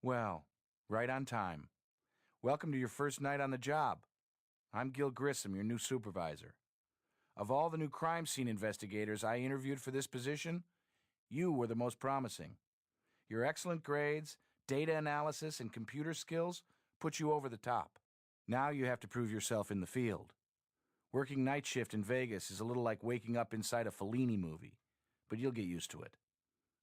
Well, right on time. Welcome to your first night on the job. I'm Gil Grissom, your new supervisor. Of all the new crime scene investigators I interviewed for this position, you were the most promising. Your excellent grades, data analysis, and computer skills put you over the top. Now you have to prove yourself in the field. Working night shift in Vegas is a little like waking up inside a Fellini movie, but you'll get used to it.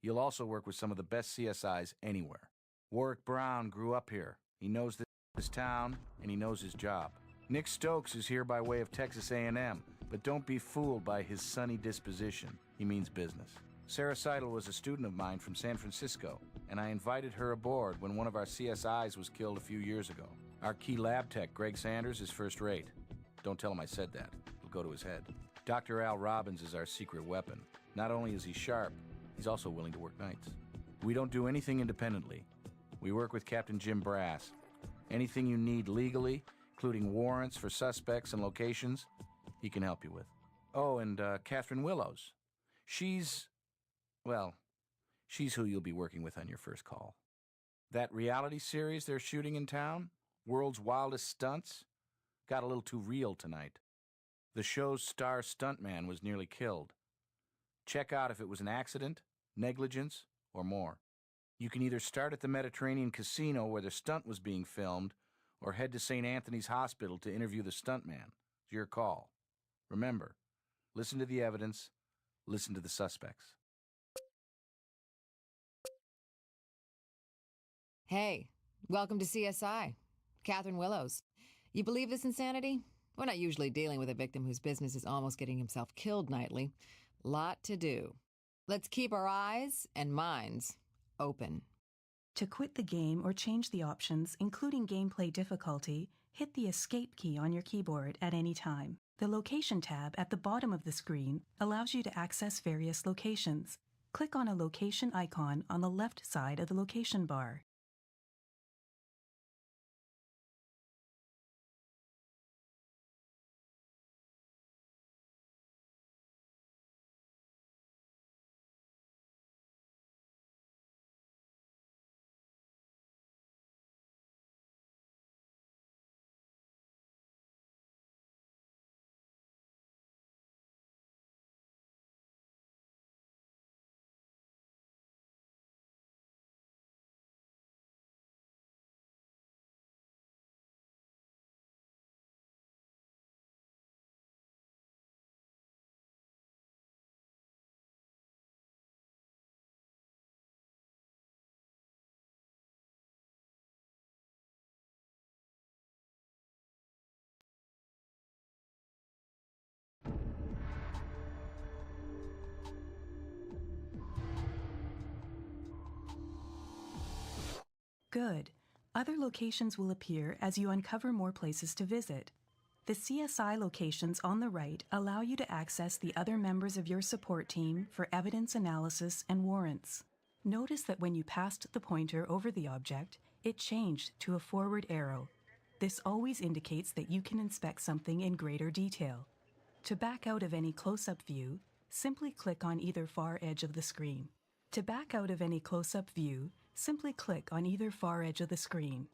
You'll also work with some of the best CSIs anywhere. Warwick Brown grew up here. He knows this town, and he knows his job. Nick Stokes is here by way of Texas A&M, but don't be fooled by his sunny disposition. He means business. Sarah Seidel was a student of mine from San Francisco, and I invited her aboard when one of our CSIs was killed a few years ago. Our key lab tech, Greg Sanders, is first rate. Don't tell him I said that. It'll go to his head. Dr. Al Robbins is our secret weapon. Not only is he sharp, he's also willing to work nights. We don't do anything independently. We work with Captain Jim Brass. Anything you need legally, including warrants for suspects and locations, he can help you with. Oh, and Catherine Willows. She's who you'll be working with on your first call. That reality series they're shooting in town, World's Wildest Stunts, got a little too real tonight. The show's star stuntman was nearly killed. Check out if it was an accident, negligence, or more. You can either start at the Mediterranean Casino where the stunt was being filmed, or head to St. Anthony's Hospital to interview the stuntman. It's your call. Remember, listen to the evidence, listen to the suspects. Hey, welcome to CSI. Catherine Willows. You believe this insanity? We're not usually dealing with a victim whose business is almost getting himself killed nightly. Lot to do. Let's keep our eyes and minds open. To quit the game or change the options, including gameplay difficulty, hit the Escape key on your keyboard at any time. The Location tab at the bottom of the screen allows you to access various locations. Click on a location icon on the left side of the location bar. Good. Other locations will appear as you uncover more places to visit. The CSI locations on the right allow you to access the other members of your support team for evidence analysis and warrants. Notice that when you passed the pointer over the object, it changed to a forward arrow. This always indicates that you can inspect something in greater detail. To back out of any close-up view, simply click on either far edge of the screen. To back out of any close-up view, simply click on either far edge of the screen.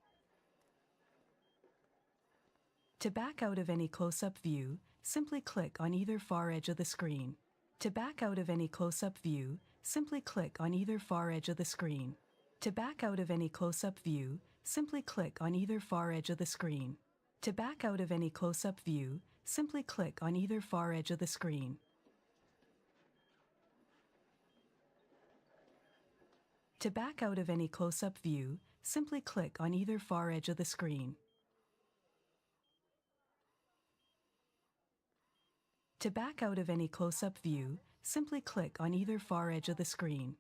To back out of any close-up view, simply click on either far edge of the screen. To back out of any close-up view, simply click on either far edge of the screen. To back out of any close-up view, simply click on either far edge of the screen. To back out of any close-up view, simply click on either far edge of the screen. To back out of any close-up view, simply click on either far edge of the screen. To back out of any close-up view, simply click on either far edge of the screen.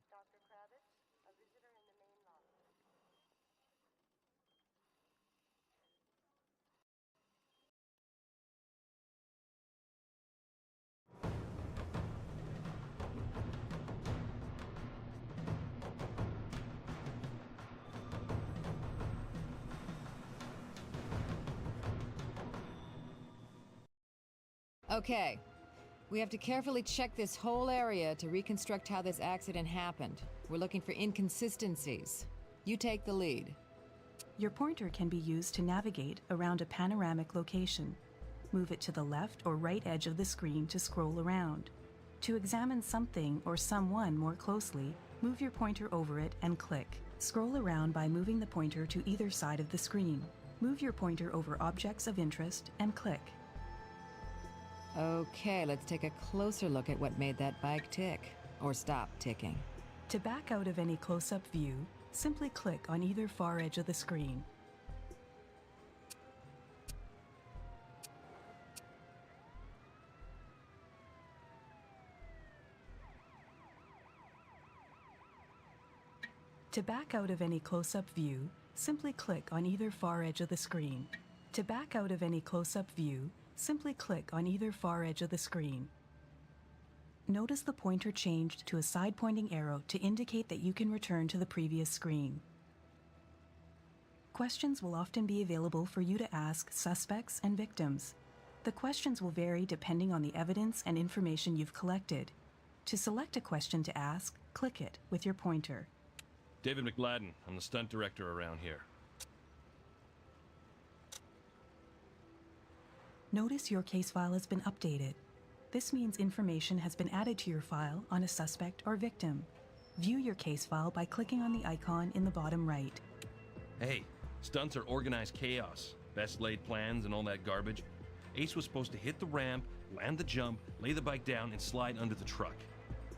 Okay. We have to carefully check this whole area to reconstruct how this accident happened. We're looking for inconsistencies. You take the lead. Your pointer can be used to navigate around a panoramic location. Move it to the left or right edge of the screen to scroll around. To examine something or someone more closely, move your pointer over it and click. Scroll around by moving the pointer to either side of the screen. Move your pointer over objects of interest and click. Okay, let's take a closer look at what made that bike tick, or stop ticking. To back out of any close-up view, simply click on either far edge of the screen. To back out of any close-up view, simply click on either far edge of the screen. To back out of any close-up view, simply click on either far edge of the screen. Notice the pointer changed to a side-pointing arrow to indicate that you can return to the previous screen. Questions will often be available for you to ask suspects and victims. The questions will vary depending on the evidence and information you've collected. To select a question to ask, click it with your pointer. David McLadden, I'm the stunt director around here. Notice your case file has been updated. This means information has been added to your file on a suspect or victim. View your case file by clicking on the icon in the bottom right. Hey, stunts are organized chaos. Best laid plans and all that garbage. Ace was supposed to hit the ramp, land the jump, lay the bike down, and slide under the truck.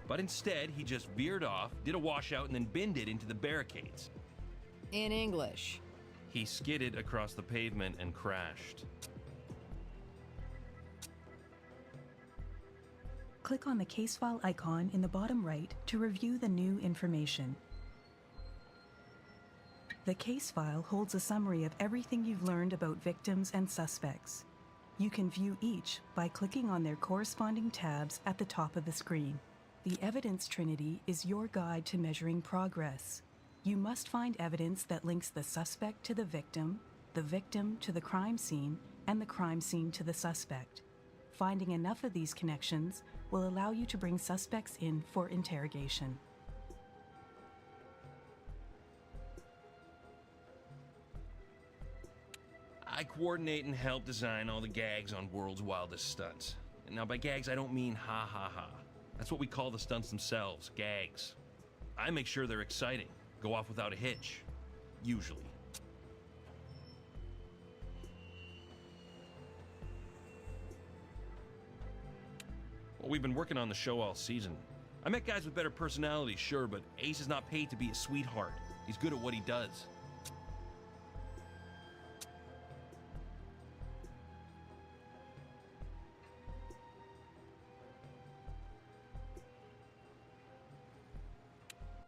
But instead, he just veered off, did a washout, and then binned it into the barricades. In English. He skidded across the pavement and crashed. Click on the case file icon in the bottom right to review the new information. The case file holds a summary of everything you've learned about victims and suspects. You can view each by clicking on their corresponding tabs at the top of the screen. The evidence trinity is your guide to measuring progress. You must find evidence that links the suspect to the victim to the crime scene, and the crime scene to the suspect. Finding enough of these connections will allow you to bring suspects in for interrogation. I coordinate and help design all the gags on World's Wildest Stunts. Now, by gags, I don't mean ha ha ha. That's what we call the stunts themselves, gags. I make sure they're exciting, go off without a hitch. Usually. Well, we've been working on the show all season. I met guys with better personalities, sure, but Ace is not paid to be a sweetheart. He's good at what he does.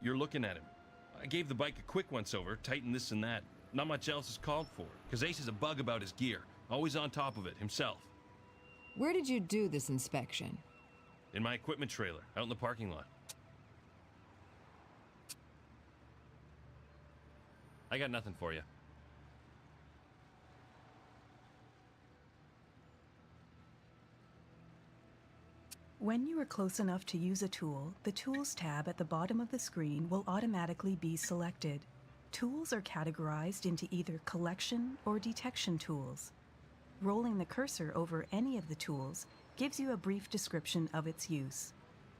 You're looking at him. I gave the bike a quick once-over, tightened this and that. Not much else is called for, because Ace is a bug about his gear. Always on top of it, himself. Where did you do this inspection? In my equipment trailer, out in the parking lot. I got nothing for you. When you are close enough to use a tool, the Tools tab at the bottom of the screen will automatically be selected. Tools are categorized into either collection or detection tools. Rolling the cursor over any of the tools gives you a brief description of its use.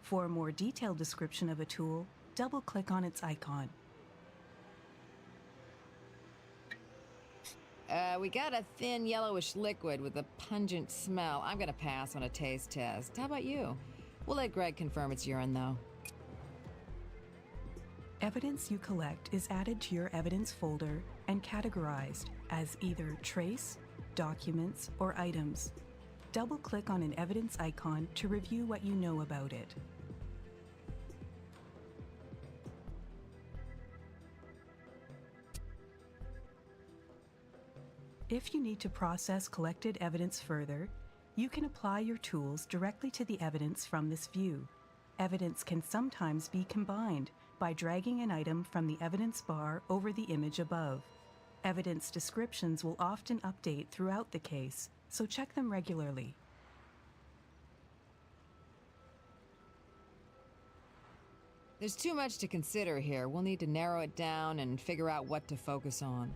For a more detailed description of a tool, double-click on its icon. We got a thin yellowish liquid with a pungent smell. I'm gonna pass on a taste test. How about you? We'll let Greg confirm it's urine, though. Evidence you collect is added to your evidence folder and categorized as either trace, documents, or items. Double-click on an evidence icon to review what you know about it. If you need to process collected evidence further, you can apply your tools directly to the evidence from this view. Evidence can sometimes be combined by dragging an item from the evidence bar over the image above. Evidence descriptions will often update throughout the case, so check them regularly. There's too much to consider here. We'll need to narrow it down and figure out what to focus on.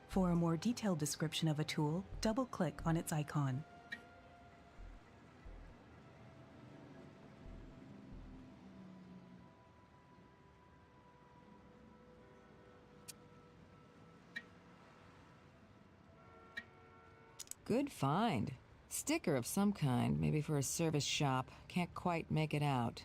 For a more detailed description of a tool, double-click on its icon. Good find. Sticker of some kind, maybe for a service shop. Can't quite make it out.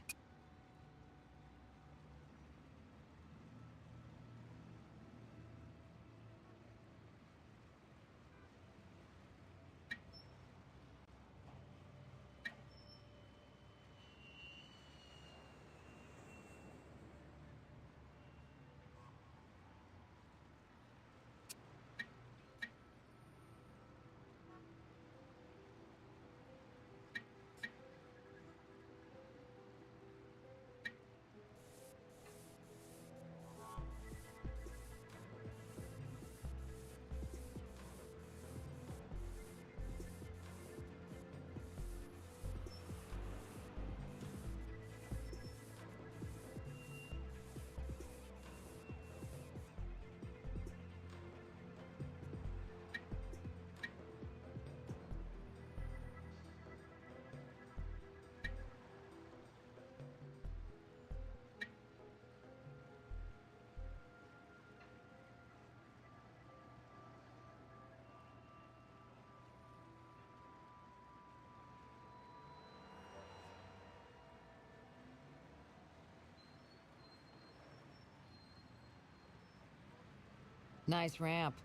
Nice ramp.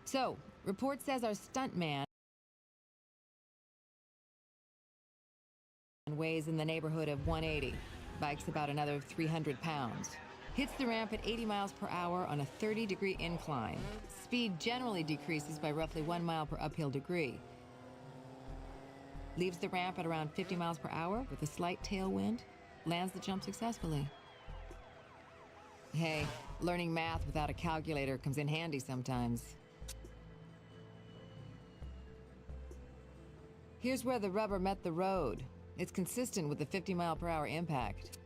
So, report says our stuntman weighs in the neighborhood of 180. Bike's about another 300 pounds. Hits the ramp at 80 miles per hour on a 30-degree incline. Speed generally decreases by roughly 1 mile per uphill degree. Leaves the ramp at around 50 miles per hour with a slight tailwind. Lands the jump successfully. Hey, learning math without a calculator comes in handy sometimes. Here's where the rubber met the road. It's consistent with the 50-mile-per-hour impact.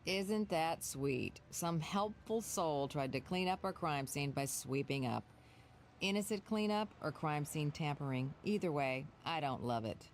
Isn't that sweet? Some helpful soul tried to clean up our crime scene by sweeping up. Innocent cleanup or crime scene tampering. Either way, I don't love it.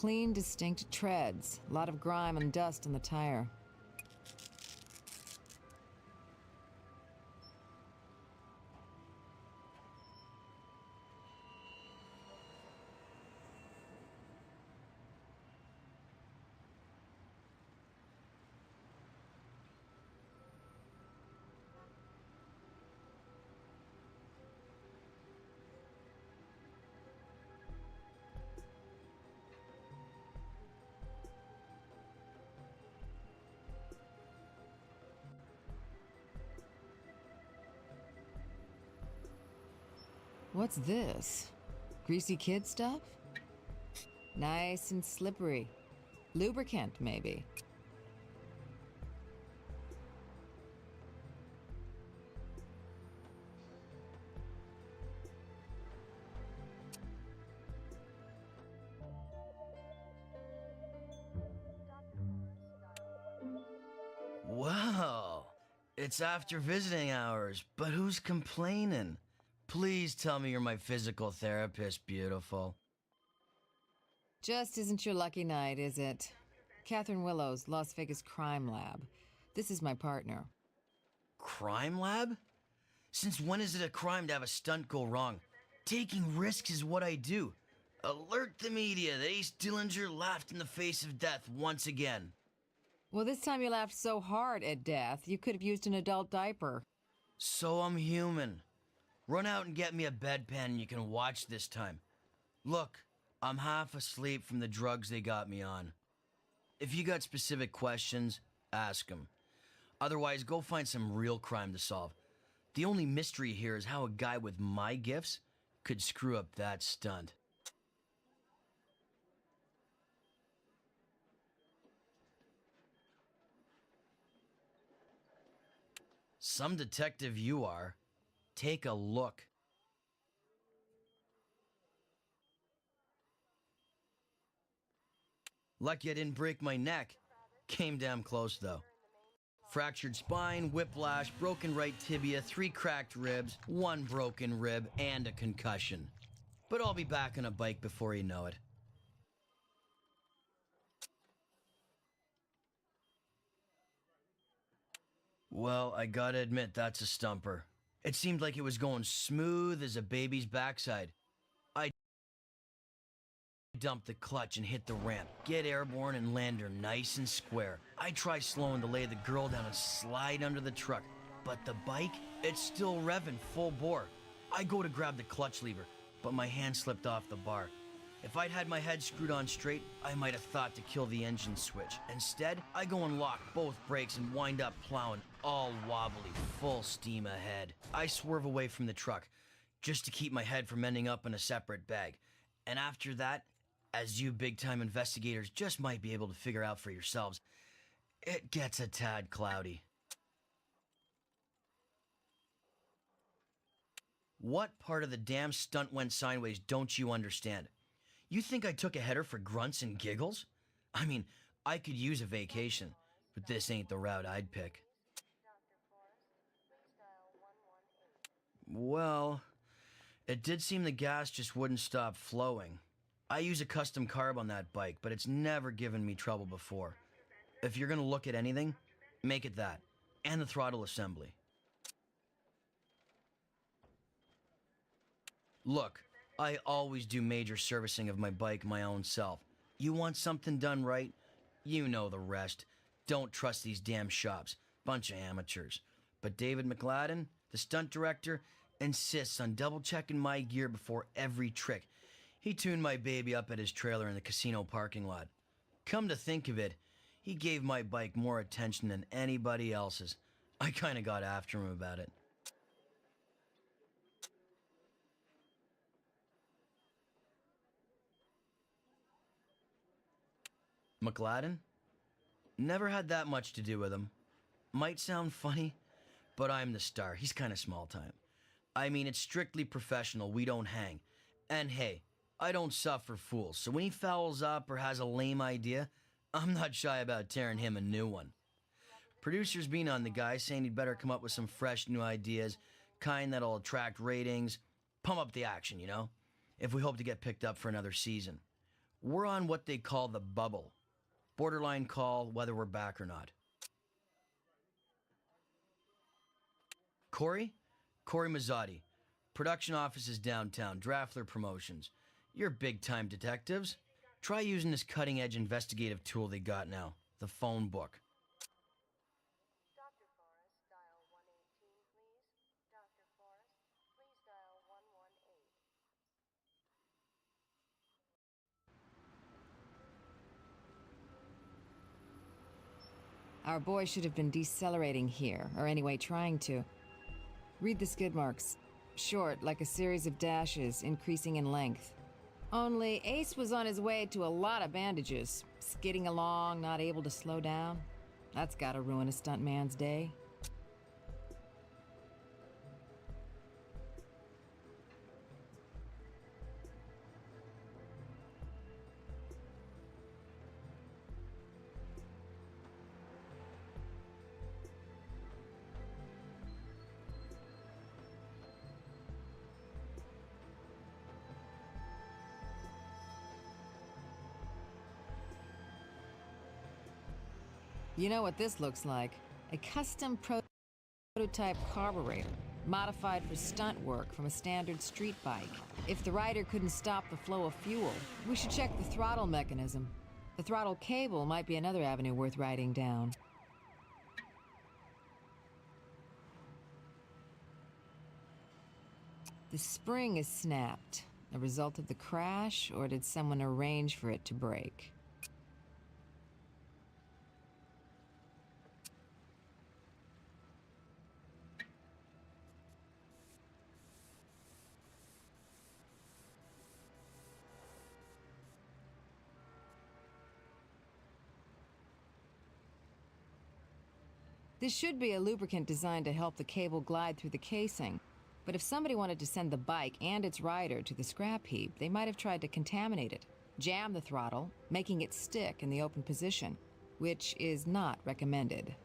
Clean, distinct treads. A lot of grime and dust on the tire. What's this? Greasy kid stuff? Nice and slippery. Lubricant, maybe. Wow, it's after visiting hours, but who's complaining? Please tell me you're my physical therapist, beautiful. Just isn't your lucky night, is it? Catherine Willows, Las Vegas Crime Lab. This is my partner. Crime lab? Since when is it a crime to have a stunt go wrong? Taking risks is what I do. Alert the media that Ace Dillinger laughed in the face of death once again. Well, this time you laughed so hard at death, you could have used an adult diaper. So I'm human. Run out and get me a bedpan and you can watch this time. Look, I'm half asleep from the drugs they got me on. If you got specific questions, ask them. Otherwise, go find some real crime to solve. The only mystery here is how a guy with my gifts could screw up that stunt. Some detective you are. Take a look. Lucky I didn't break my neck. Came damn close though. Fractured spine, whiplash, broken right tibia, 3 cracked ribs, 1 broken rib, and a concussion. But I'll be back on a bike before you know it. Well, I gotta admit, that's a stumper. It seemed like it was going smooth as a baby's backside. I dumped the clutch and hit the ramp, get airborne and land her nice and square. I try slowing to lay the girl down and slide under the truck, but the bike, it's still revving full bore. I go to grab the clutch lever, but my hand slipped off the bar. If I'd had my head screwed on straight, I might have thought to kill the engine switch. Instead, I go and lock both brakes and wind up plowing, all wobbly, full steam ahead. I swerve away from the truck, just to keep my head from ending up in a separate bag. And after that, as you big-time investigators just might be able to figure out for yourselves, it gets a tad cloudy. What part of the damn stunt went sideways don't you understand? You think I took a header for grunts and giggles? I mean, I could use a vacation, but this ain't the route I'd pick. Well, it did seem the gas just wouldn't stop flowing. I use a custom carb on that bike, but it's never given me trouble before. If you're gonna look at anything, make it that, and the throttle assembly. Look, I always do major servicing of my bike my own self. You want something done right? You know the rest. Don't trust these damn shops. Bunch of amateurs. But David McLadden, the stunt director, insists on double-checking my gear before every trick. He tuned my baby up at his trailer in the casino parking lot. Come to think of it, he gave my bike more attention than anybody else's. I kinda got after him about it. McLadden? Never had that much to do with him. Might sound funny, but I'm the star. He's kinda small time. I mean, it's strictly professional. We don't hang. And hey, I don't suffer fools, so when he fouls up or has a lame idea, I'm not shy about tearing him a new one. Producers being on the guy, saying he'd better come up with some fresh new ideas, kind that'll attract ratings, pump up the action, you know, if we hope to get picked up for another season. We're on what they call the bubble. Borderline call whether we're back or not. Corey Mazzotti. Production office is downtown, Draftler Promotions. You're big-time detectives. Try using this cutting-edge investigative tool they got now, the phone book. Dr. Forrest, dial 118, please. Dr. Forrest, please dial 118. Our boy should have been decelerating here, or anyway trying to. Read the skid marks. short like a series of dashes, increasing in length. Only Ace was on his way to a lot of bandages, skidding along, not able to slow down. That's gotta ruin a stuntman's day. You know what this looks like? A custom prototype carburetor, modified for stunt work from a standard street bike. If the rider couldn't stop the flow of fuel, we should check the throttle mechanism. The throttle cable might be another avenue worth writing down. The spring is snapped. A result of the crash, or did someone arrange for it to break? This should be a lubricant designed to help the cable glide through the casing. But if somebody wanted to send the bike and its rider to the scrap heap, they might have tried to contaminate it, jam the throttle, making it stick in the open position, which is not recommended.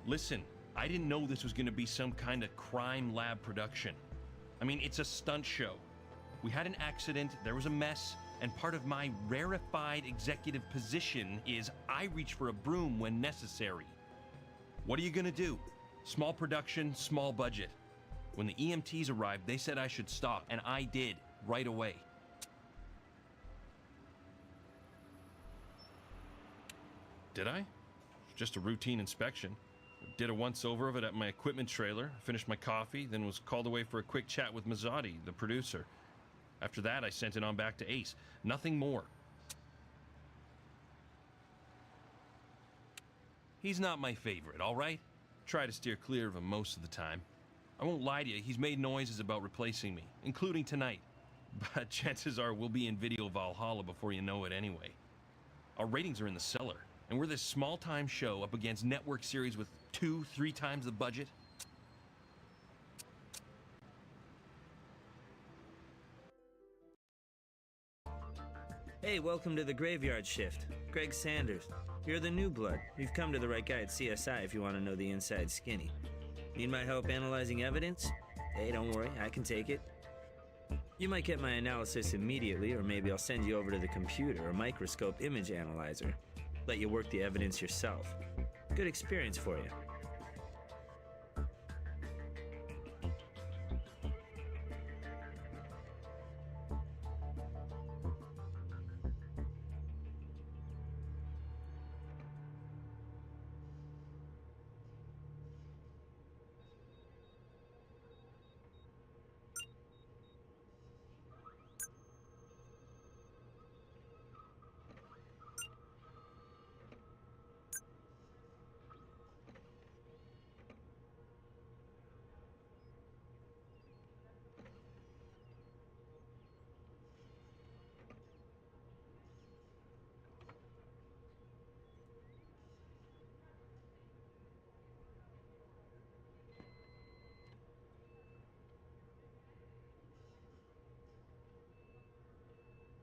Listen, I didn't know this was going to be some kind of crime lab production. I mean, it's a stunt show. We had an accident, there was a mess, and part of my rarefied executive position is I reach for a broom when necessary. What are you going to do? Small production, small budget. When the EMTs arrived, they said I should stop, and I did, right away. Did I? Just a routine inspection. Did a once-over of it at my equipment trailer, finished my coffee, then was called away for a quick chat with Mazzotti, the producer. After that, I sent it on back to Ace. Nothing more. He's not my favorite, all right? Try to steer clear of him most of the time. I won't lie to you, he's made noises about replacing me, including tonight. But chances are we'll be in Video Valhalla before you know it anyway. Our ratings are in the cellar, and we're this small-time show up against network series with 2-3 times the budget. Hey, welcome to the graveyard shift. Greg Sanders. You're the new blood. You've come to the right guy at CSI if you want to know the inside skinny. Need my help analyzing evidence? Hey, don't worry, I can take it. You might get my analysis immediately, or maybe I'll send you over to the computer or microscope image analyzer. Let you work the evidence yourself. Good experience for you.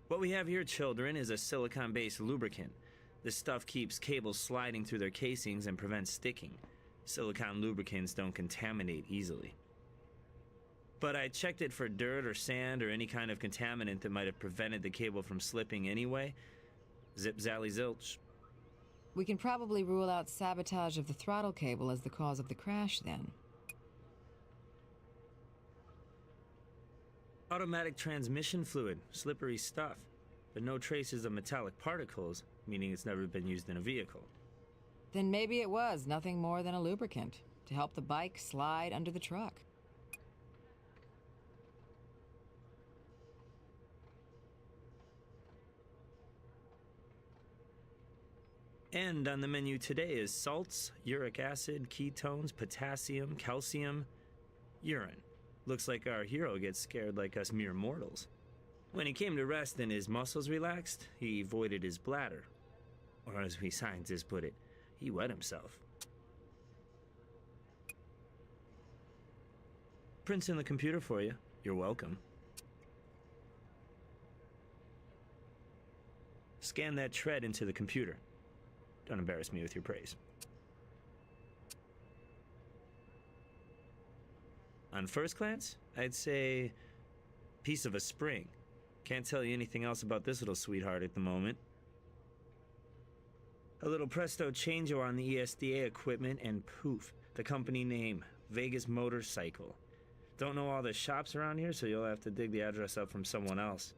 What we have here, children, is a silicon-based lubricant. This stuff keeps cables sliding through their casings and prevents sticking. Silicon lubricants don't contaminate easily. But I checked it for dirt or sand or any kind of contaminant that might have prevented the cable from slipping anyway. Zip zally zilch. We can probably rule out sabotage of the throttle cable as the cause of the crash, then. Automatic transmission fluid, slippery stuff, but no traces of metallic particles, meaning it's never been used in a vehicle. Then maybe it was nothing more than a lubricant to help the bike slide under the truck. And on the menu today is salts, uric acid, ketones, potassium, calcium, urine. Looks like our hero gets scared like us mere mortals. When he came to rest and his muscles relaxed, he voided his bladder. Or as we scientists put it, he wet himself. Prints in the computer for you. You're welcome. Scan that tread into the computer. Don't embarrass me with your praise. On first glance, I'd say piece of a spring. Can't tell you anything else about this little sweetheart at the moment. A little presto changeo on the ESDA equipment and poof, the company name, Vegas Motorcycle. Don't know all the shops around here, so you'll have to dig the address up from someone else.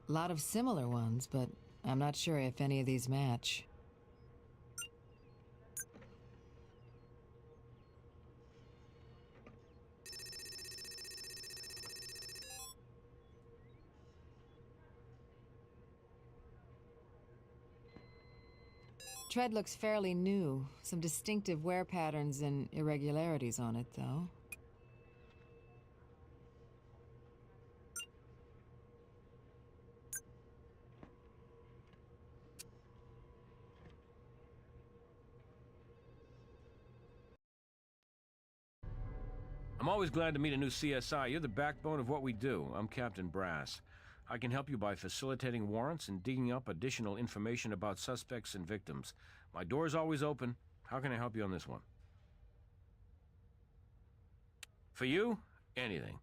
A lot of similar ones, but I'm not sure if any of these match. Tread looks fairly new. Some distinctive wear patterns and irregularities on it, though. I'm always glad to meet a new CSI. You're the backbone of what we do. I'm Captain Brass. I can help you by facilitating warrants and digging up additional information about suspects and victims. My door's always open. How can I help you on this one? For you, anything.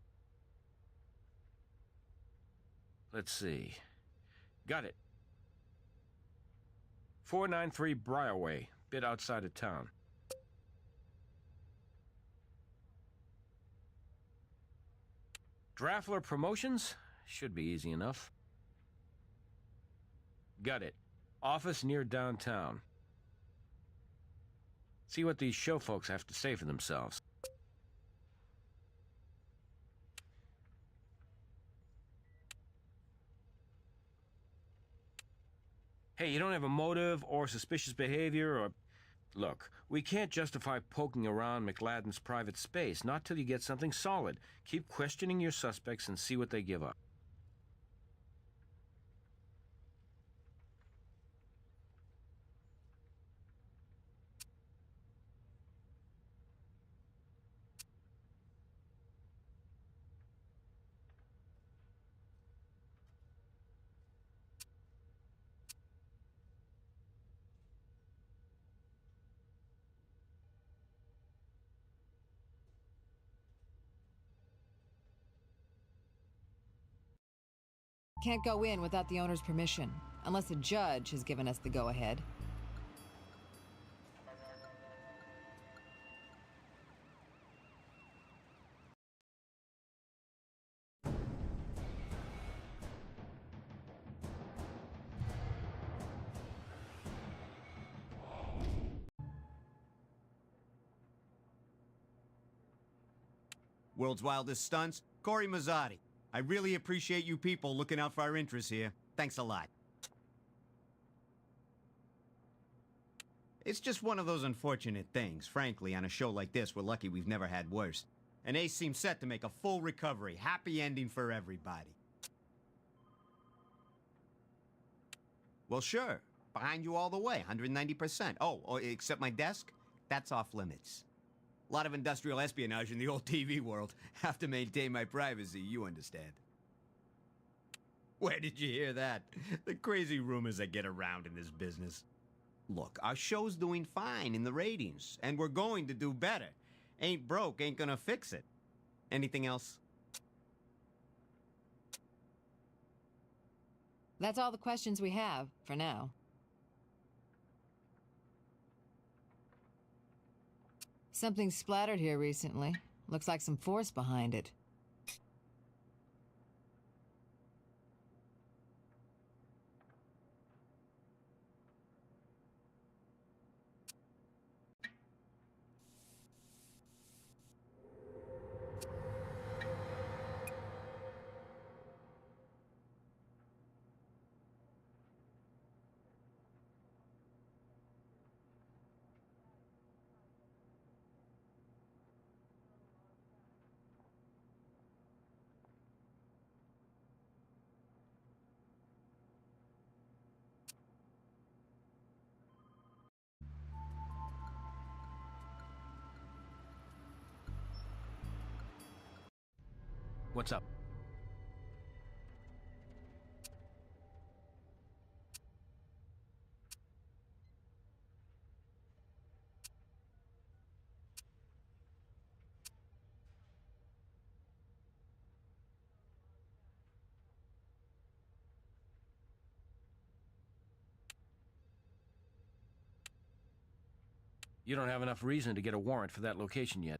Let's see. Got it. 493 Briarway, bit outside of town. Draffler Promotions? Should be easy enough. Got it. Office near downtown. See what these show folks have to say for themselves. Hey, you don't have a motive or suspicious behavior or... Look, we can't justify poking around McLadden's private space, not till you get something solid. Keep questioning your suspects and see what they give up. Can't go in without the owner's permission, unless a judge has given us the go-ahead. World's Wildest Stunts, Corey Mazzotti. I really appreciate you people looking out for our interests here. Thanks a lot. It's just one of those unfortunate things. Frankly, on a show like this, we're lucky we've never had worse. And Ace seems set to make a full recovery. Happy ending for everybody. Well, sure. Behind you all the way, 190%. Oh, except my desk? That's off limits. A lot of industrial espionage in the old TV world. Have to maintain my privacy, you understand. Where did you hear that? The crazy rumors that get around in this business. Look, our show's doing fine in the ratings, and we're going to do better. Ain't broke, ain't gonna fix it. Anything else? That's all the questions we have, for now. Something splattered here recently. Looks like some force behind it. What's up? You don't have enough reason to get a warrant for that location yet.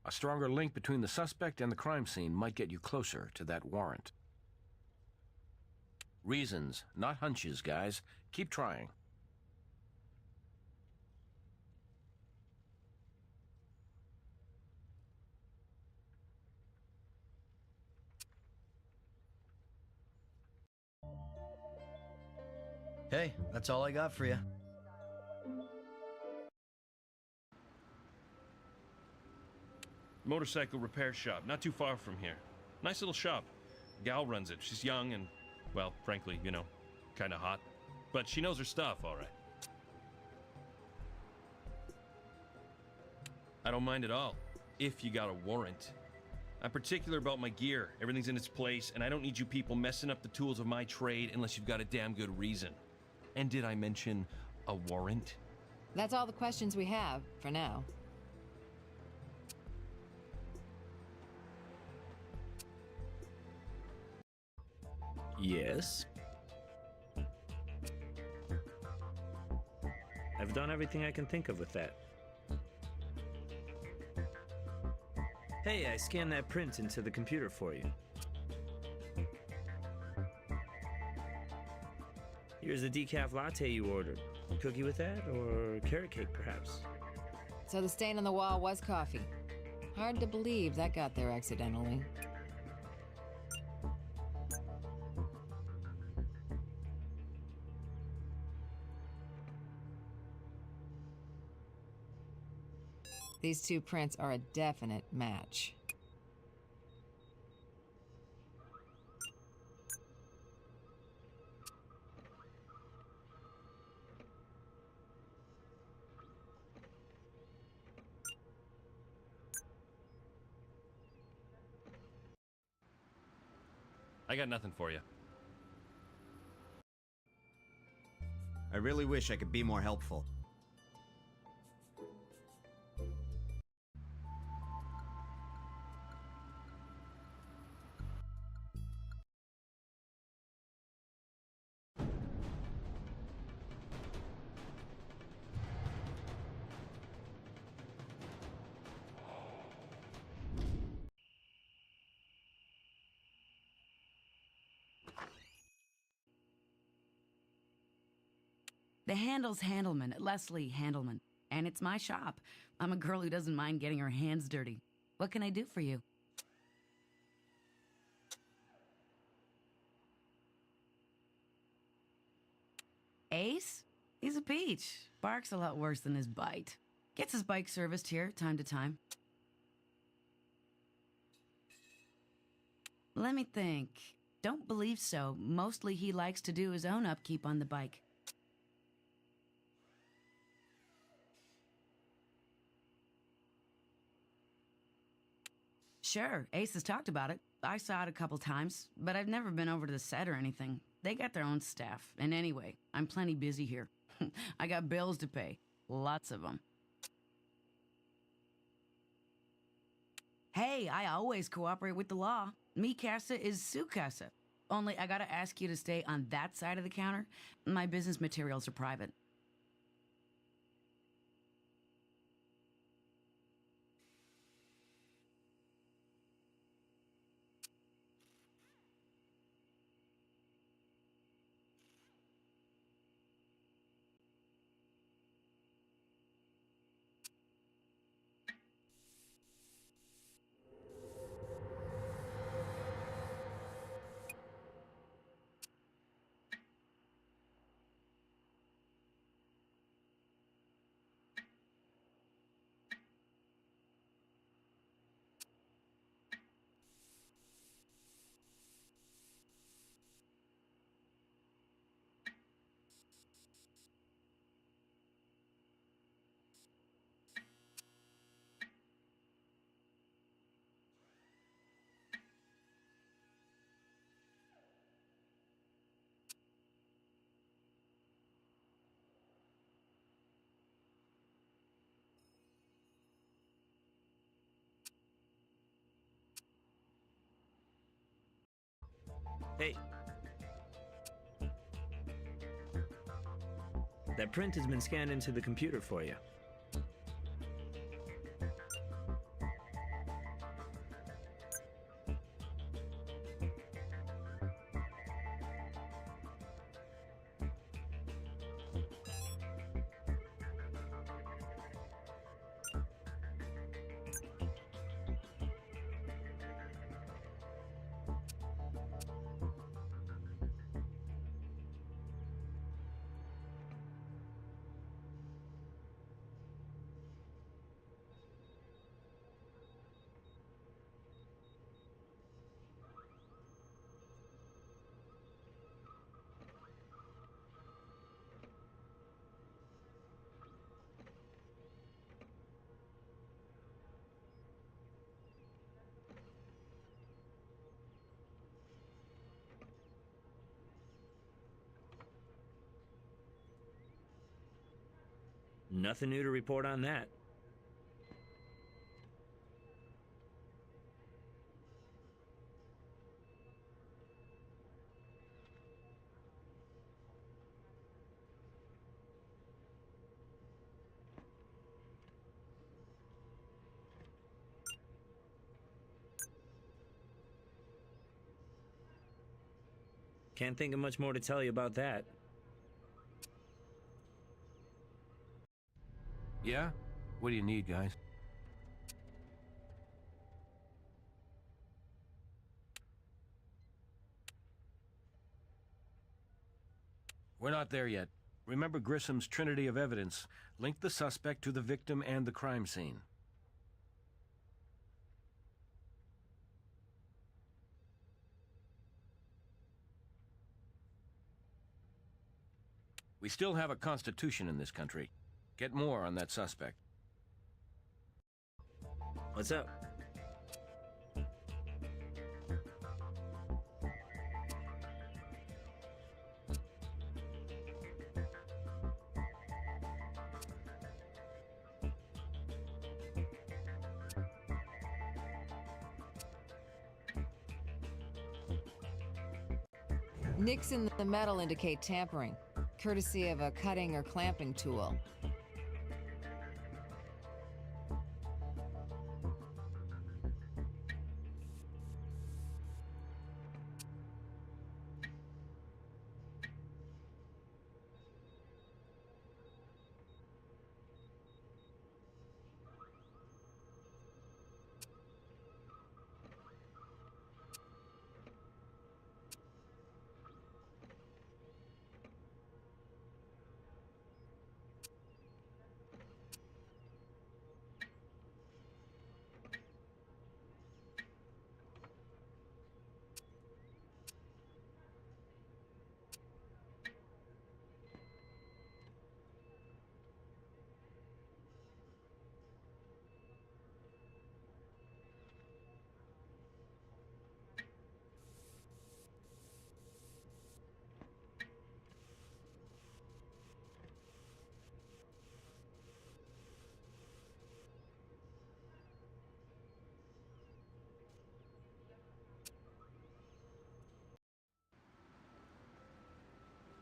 A stronger link between the suspect and the crime scene might get you closer to that warrant. Reasons, not hunches, guys. Keep trying. Hey, that's all I got for you. Motorcycle repair shop, not too far from here. Nice little shop. Gal runs it. She's young and, well, frankly, you know, kind of hot. But she knows her stuff, all right. I don't mind at all, if you got a warrant. I'm particular about my gear. Everything's in its place, and I don't need you people messing up the tools of my trade unless you've got a damn good reason. And did I mention a warrant? That's all the questions we have, for now. Yes. I've done everything I can think of with that. Hey, I scanned that print into the computer for you. Here's the decaf latte you ordered. Cookie with that, or carrot cake, perhaps? So the stain on the wall was coffee. Hard to believe that got there accidentally. These two prints are a definite match. I got nothing for you. I really wish I could be more helpful. The handle's Handelman, Leslie Handelman. And it's my shop. I'm a girl who doesn't mind getting her hands dirty. What can I do for you? Ace? He's a peach. Barks a lot worse than his bite. Gets his bike serviced here, time to time. Let me think. Don't believe so. Mostly he likes to do his own upkeep on the bike. Sure, Ace has talked about it. I saw it a couple times, but I've never been over to the set or anything. They got their own staff. And anyway, I'm plenty busy here. I got bills to pay. Lots of them. Hey, I always cooperate with the law. Mi casa is su casa. Only I gotta ask you to stay on that side of the counter. My business materials are private. Hey. That print has been scanned into the computer for you. Nothing new to report on that. Can't think of much more to tell you about that. Yeah? What do you need, guys? We're not there yet. Remember Grissom's trinity of evidence. Link the suspect to the victim and the crime scene. We still have a constitution in this country. Get more on that suspect. What's up? Nicks in the metal indicate tampering, courtesy of a cutting or clamping tool.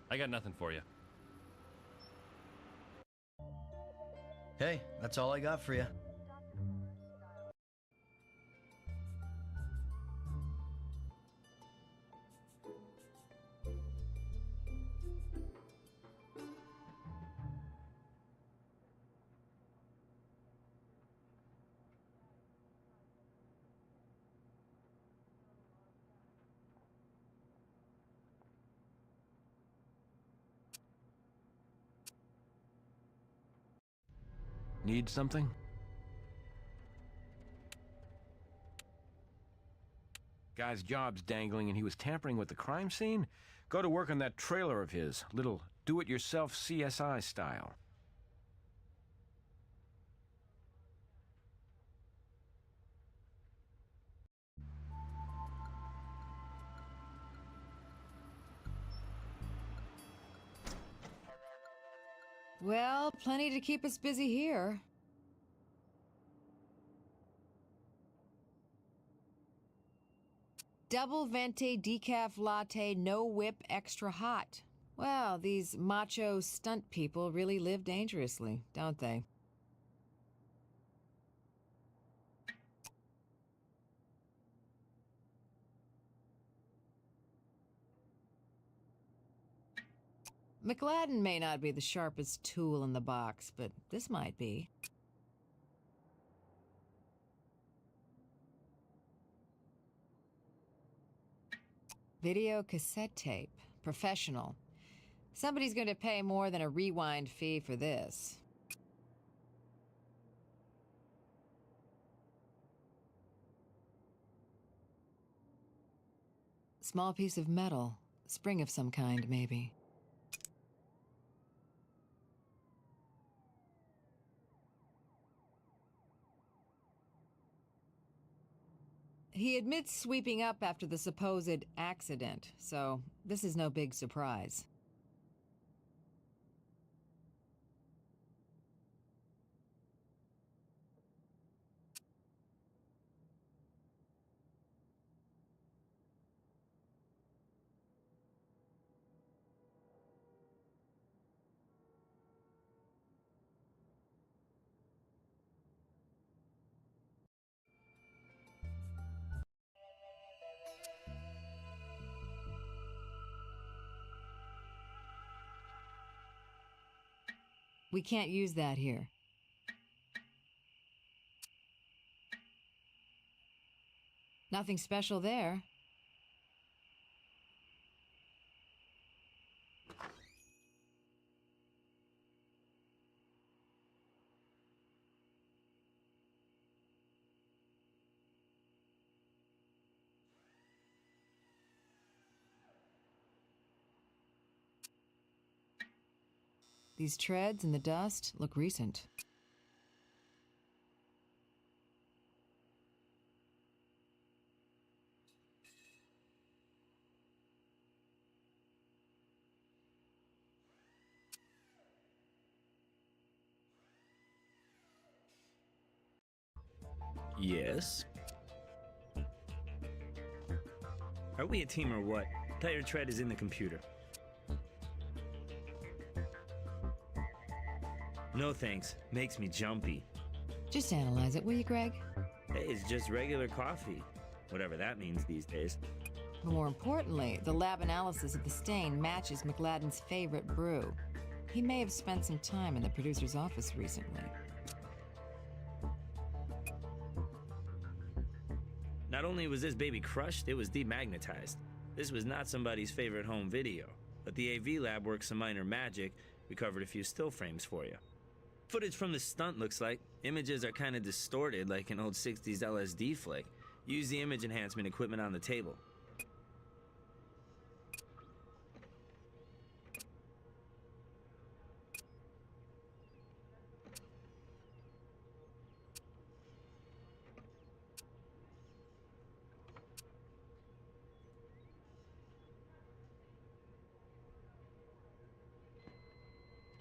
I got nothing for you. Hey, that's all I got for you. Need something? Guy's job's dangling and he was tampering with the crime scene? Go to work on that trailer of his, little do-it-yourself CSI style. Well, plenty to keep us busy here. Double venti decaf latte, no whip, extra hot. Well, these macho stunt people really live dangerously, don't they? McLadden may not be the sharpest tool in the box, but this might be. Video cassette tape. Professional. Somebody's going to pay more than a rewind fee for this. Small piece of metal. Spring of some kind, maybe. He admits sweeping up after the supposed accident, so this is no big surprise. We can't use that here. Nothing special there. These treads in the dust look recent. Yes? Are we a team or what? Tire tread is in the computer. No thanks. Makes me jumpy. Just analyze it, will you, Greg? Hey, it's just regular coffee. Whatever that means these days. More importantly, the lab analysis of the stain matches McLadden's favorite brew. He may have spent some time in the producer's office recently. Not only was this baby crushed, it was demagnetized. This was not somebody's favorite home video, but the AV lab worked some minor magic. We covered a few still frames for you. Footage from the stunt looks like. Images are kind of distorted like an old 60s LSD flick. Use the image enhancement equipment on the table.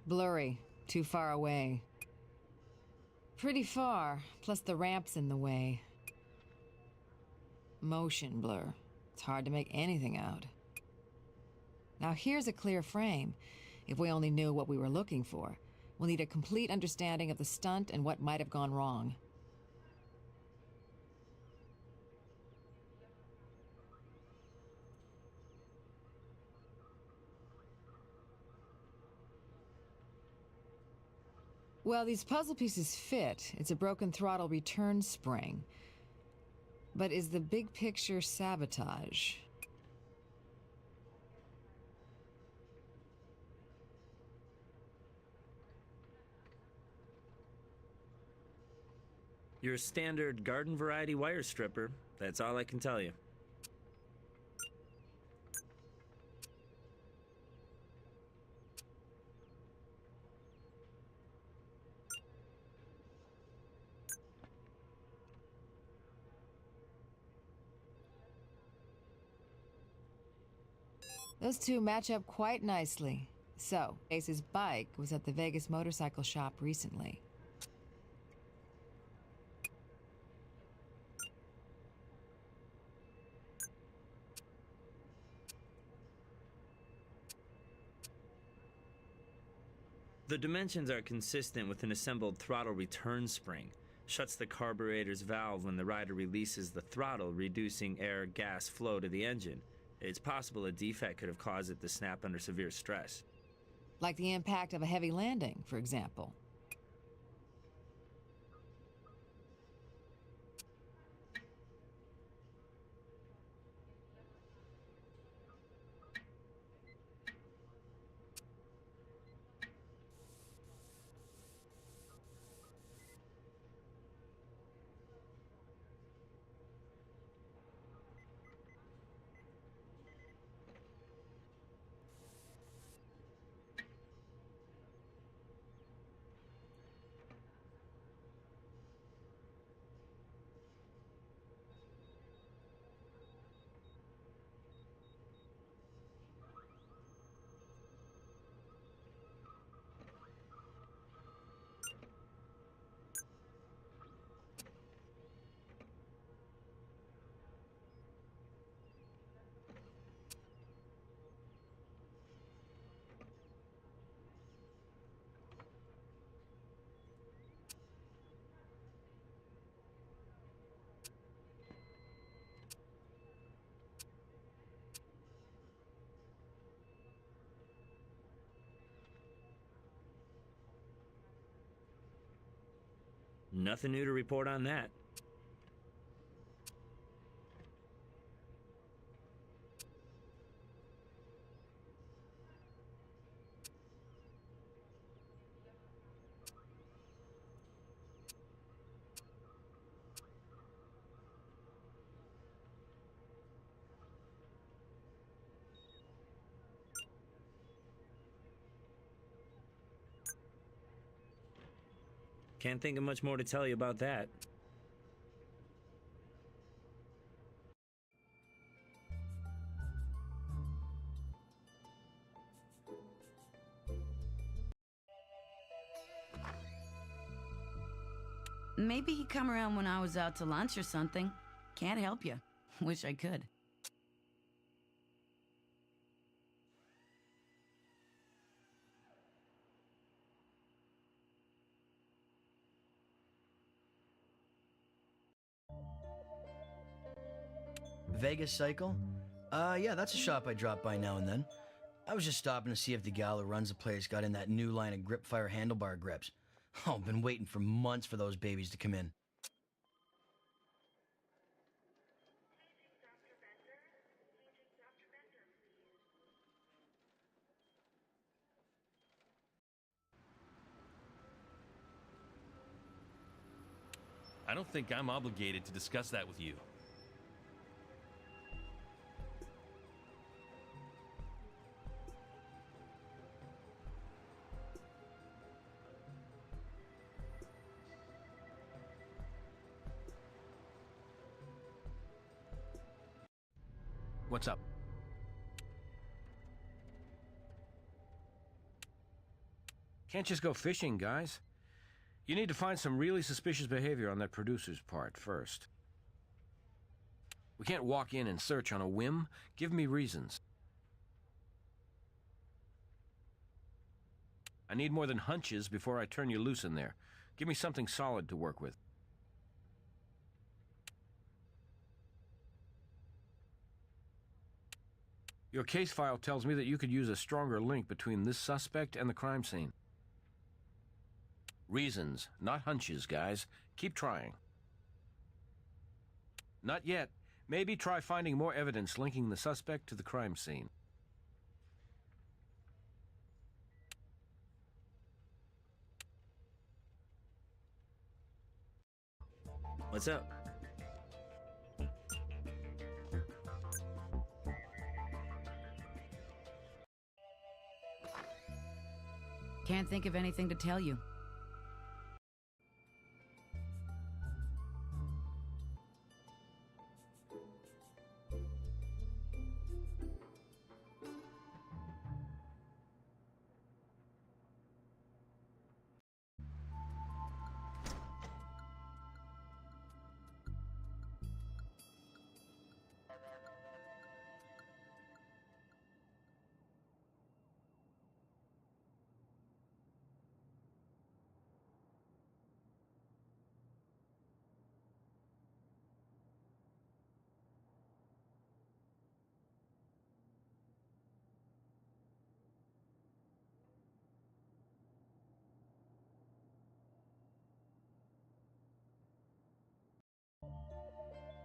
Blurry. Too far away. Pretty far, plus the ramp's in the way. Motion blur. It's hard to make anything out. Now here's a clear frame. If we only knew what we were looking for, we'll need a complete understanding of the stunt and what might have gone wrong. Well, these puzzle pieces fit. It's a broken throttle return spring. But is the big picture sabotage? Your standard garden variety wire stripper. That's all I can tell you. Those two match up quite nicely. So, Ace's bike was at the Vegas motorcycle shop recently. The dimensions are consistent with an assembled throttle return spring. Shuts the carburetor's valve when the rider releases the throttle, reducing air-gas flow to the engine. It's possible a defect could have caused it to snap under severe stress. Like the impact of a heavy landing, for example. Nothing new to report on that. Can't think of much more to tell you about that. Maybe he'd come around when I was out to lunch or something. Can't help you. Wish I could. Vegas Cycle? Yeah, that's a shop I drop by now and then. I was just stopping to see if the gal who runs the place got in that new line of grip-fire handlebar grips. Oh, been waiting for months for those babies to come in. I don't think I'm obligated to discuss that with you. What's up? Can't just go fishing, guys. You need to find some really suspicious behavior on that producer's part first. We can't walk in and search on a whim. Give me reasons. I need more than hunches before I turn you loose in there. Give me something solid to work with. Your case file tells me that you could use a stronger link between this suspect and the crime scene. Reasons, not hunches, guys. Keep trying. Not yet. Maybe try finding more evidence linking the suspect to the crime scene. What's up? Can't think of anything to tell you.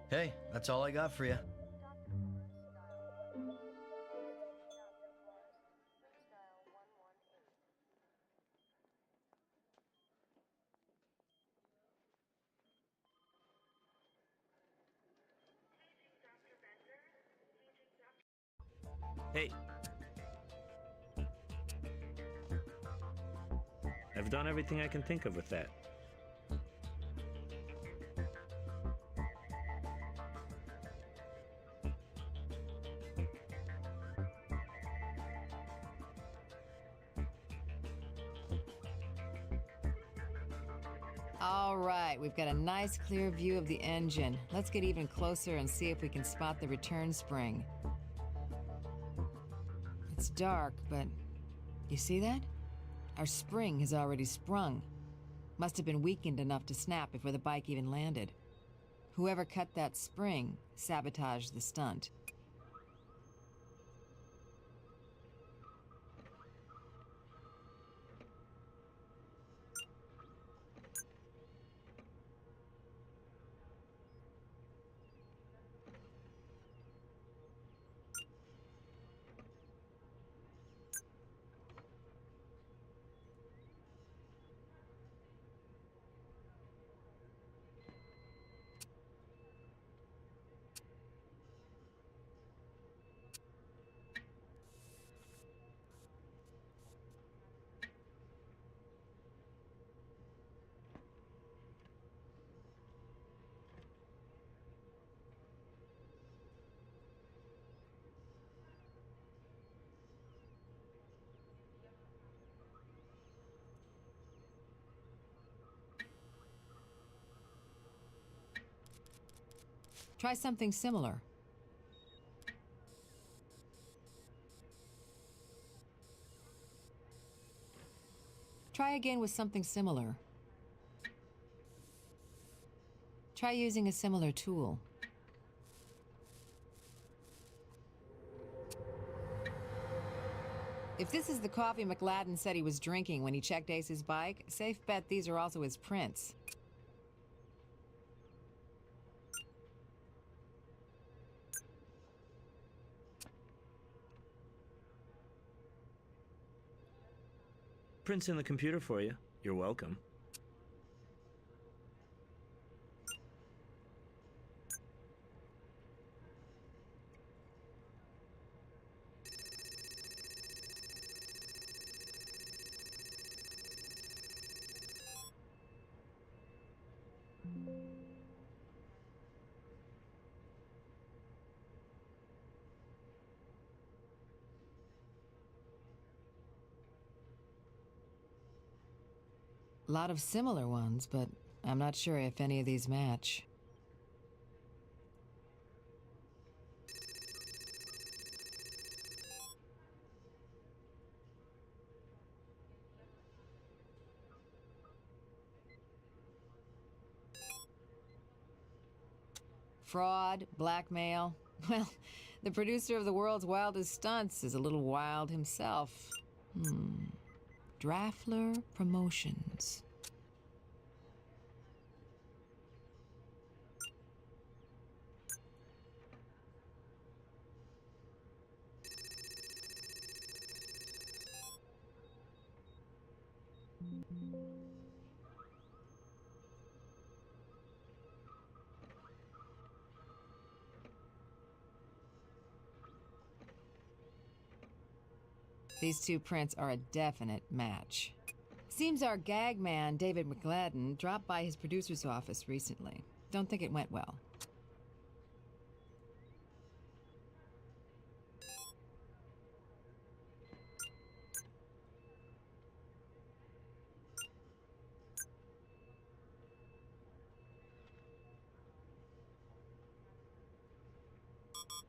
Hey, that's all I got for you. Hey. I've done everything I can think of with that. All right, we've got a nice clear view of the engine. Let's get even closer and see if we can spot the return spring. It's dark, but you see that? Our spring has already sprung. Must have been weakened enough to snap before the bike even landed. Whoever cut that spring sabotaged the stunt. Try something similar. Try again with something similar. Try using a similar tool. If this is the coffee McLadden said he was drinking when he checked Ace's bike, safe bet these are also his prints. Prints in the computer for you. You're welcome. A lot of similar ones, but I'm not sure if any of these match. Fraud, blackmail. Well, the producer of the world's wildest stunts is a little wild himself. Draffler Promotions. These two prints are a definite match. Seems our gag man, David McGladden, dropped by his producer's office recently. Don't think it went well.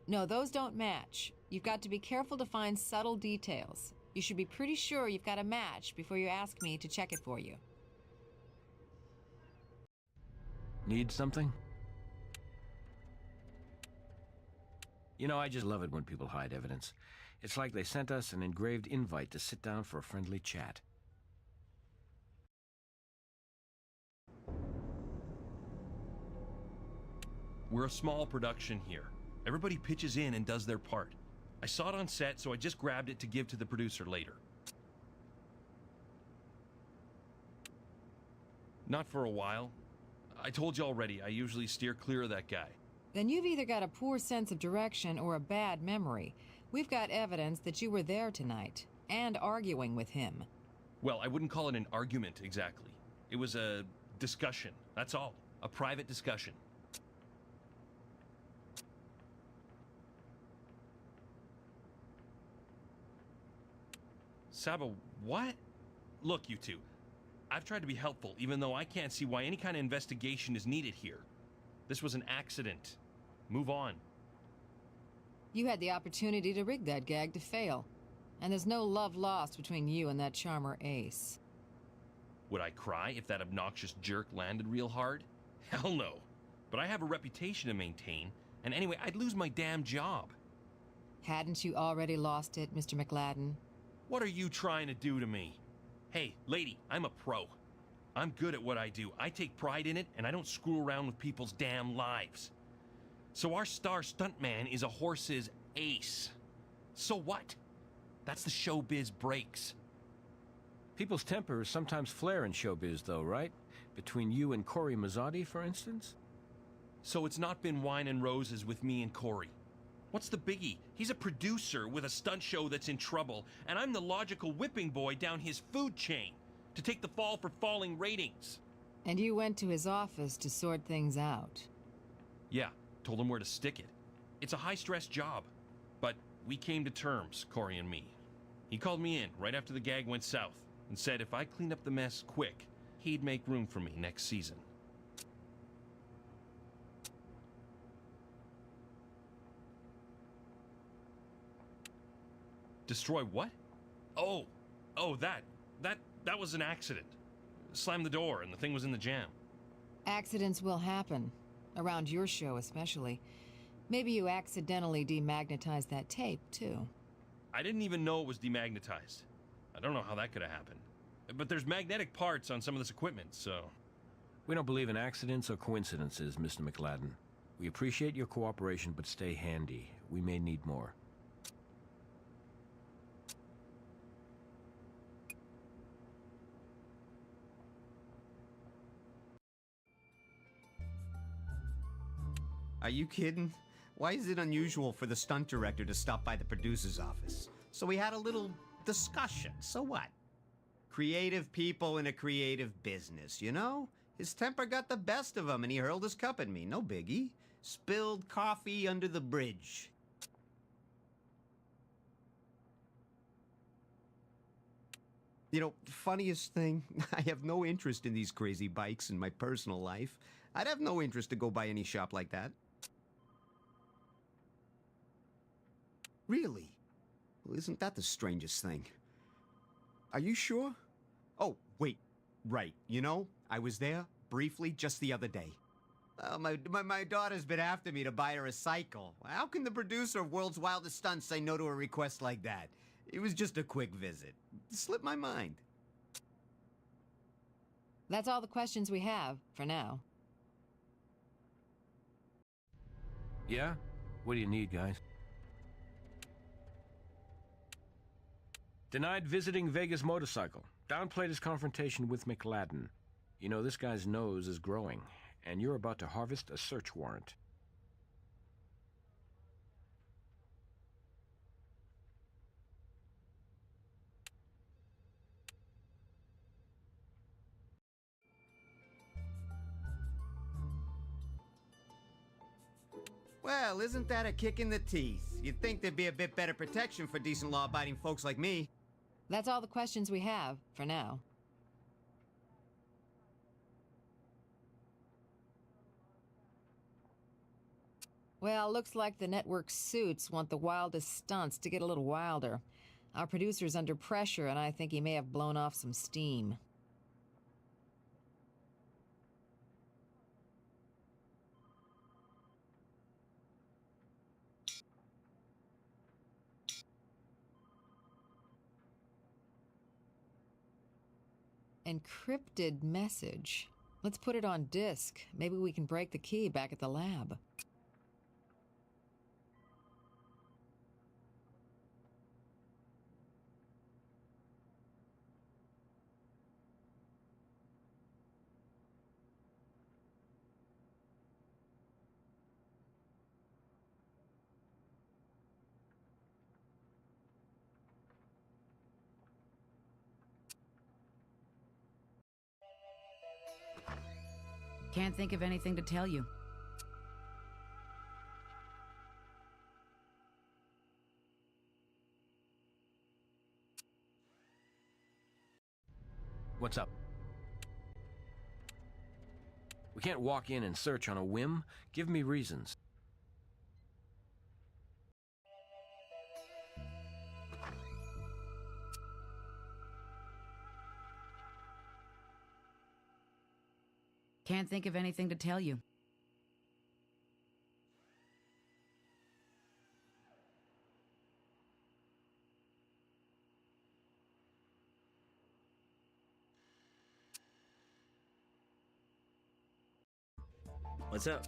No, those don't match. You've got to be careful to find subtle details. You should be pretty sure you've got a match before you ask me to check it for you. Need something? You know, I just love it when people hide evidence. It's like they sent us an engraved invite to sit down for a friendly chat. We're a small production here. Everybody pitches in and does their part. I saw it on set, so I just grabbed it to give to the producer later. Not for a while. I told you already, I usually steer clear of that guy. Then you've either got a poor sense of direction or a bad memory. We've got evidence that you were there tonight, and arguing with him. Well, I wouldn't call it an argument exactly. It was a discussion, that's all. A private discussion. Saba, what? Look, you two. I've tried to be helpful, even though I can't see why any kind of investigation is needed here. This was an accident. Move on. You had the opportunity to rig that gag to fail. And there's no love lost between you and that charmer Ace. Would I cry if that obnoxious jerk landed real hard? Hell no. But I have a reputation to maintain, and anyway, I'd lose my damn job. Hadn't you already lost it, Mr. McGladden? What are you trying to do to me? Hey, lady, I'm a pro. I'm good at what I do. I take pride in it, and I don't screw around with people's damn lives. So our star stuntman is a horse's ace. So what? That's the showbiz breaks. People's tempers sometimes flare in showbiz, though, right? Between you and Corey Mazzotti, for instance? So it's not been wine and roses with me and Corey. What's the biggie? He's a producer with a stunt show that's in trouble, and I'm the logical whipping boy down his food chain to take the fall for falling ratings. And you went to his office to sort things out. Yeah, told him where to stick it. It's a high-stress job. But we came to terms, Corey and me. He called me in right after the gag went south and said if I cleaned up the mess quick, he'd make room for me next season. Destroy what? Oh, that was an accident. Slammed the door and the thing was in the jam. Accidents will happen. Around your show especially. Maybe you accidentally demagnetized that tape, too. I didn't even know it was demagnetized. I don't know how that could have happened. But there's magnetic parts on some of this equipment, so... We don't believe in accidents or coincidences, Mr. McGladden. We appreciate your cooperation, but stay handy. We may need more. Are you kidding? Why is it unusual for the stunt director to stop by the producer's office? So we had a little discussion. So what? Creative people in a creative business, you know? His temper got the best of him and he hurled his cup at me. No biggie. Spilled coffee under the bridge. You know, funniest thing, I have no interest in these crazy bikes in my personal life. I'd have no interest to go by any shop like that. Really? Well, isn't that the strangest thing? Are you sure? Oh, wait. Right. You know, I was there, briefly, just the other day. My daughter's been after me to buy her a cycle. How can the producer of World's Wildest Stunts say no to a request like that? It was just a quick visit. It slipped my mind. That's all the questions we have, for now. Yeah? What do you need, guys? Denied visiting Vegas motorcycle. Downplayed his confrontation with McLadden. You know, this guy's nose is growing, and you're about to harvest a search warrant. Well, isn't that a kick in the teeth? You'd think there'd be a bit better protection for decent law-abiding folks like me. That's all the questions we have, for now. Well, looks like the network's suits want the wildest stunts to get a little wilder. Our producer's under pressure, and I think he may have blown off some steam. Encrypted message. Let's put it on disk. Maybe we can break the key back at the lab. Can't think of anything to tell you. What's up? We can't walk in and search on a whim. Give me reasons. Can't think of anything to tell you. What's up?